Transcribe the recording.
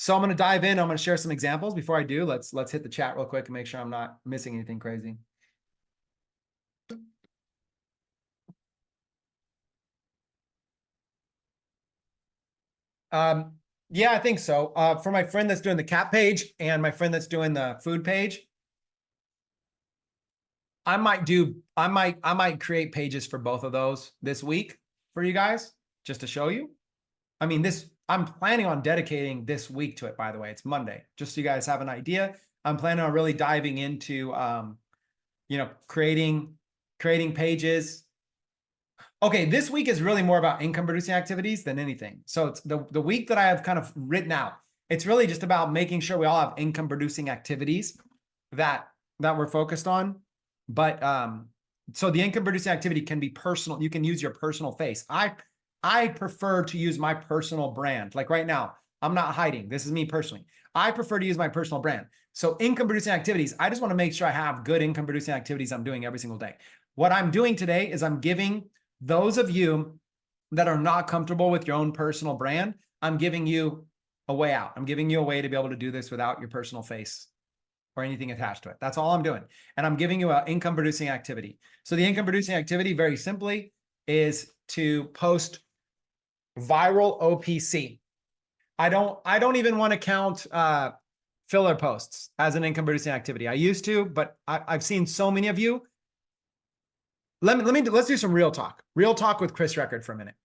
So I'm going to dive in. I'm going to share some examples. Before I do, let's hit the chat real quick and make sure I'm not missing anything crazy. Yeah, I think so. For my friend that's doing the cat page and my friend that's doing the food page, I might create pages for both of those this week for you guys, just to show you. I mean, I'm planning on dedicating this week to it, by the way. It's Monday, just so you guys have an idea. I'm planning on really diving into, creating pages. Okay, this week is really more about income producing activities than anything. So it's the week that I have kind of written out. It's really just about making sure we all have income producing activities that we're focused on. But so the income producing activity can be personal. You can use your personal face. I prefer to use my personal brand. Like right now, I'm not hiding. This is me personally. I prefer to use my personal brand. So income producing activities, I just want to make sure I have good income producing activities I'm doing every single day. What I'm doing today is I'm giving those of you that are not comfortable with your own personal brand, I'm giving you a way out. I'm giving you a way to be able to do this without your personal face or anything attached to it. That's all I'm doing. And I'm giving you an income producing activity. So the income producing activity, very simply, is to post viral OPC. I don't even want to count filler posts as an income producing activity. I used to, but I've seen so many of you. Let's do some real talk with Chris Record for a minute.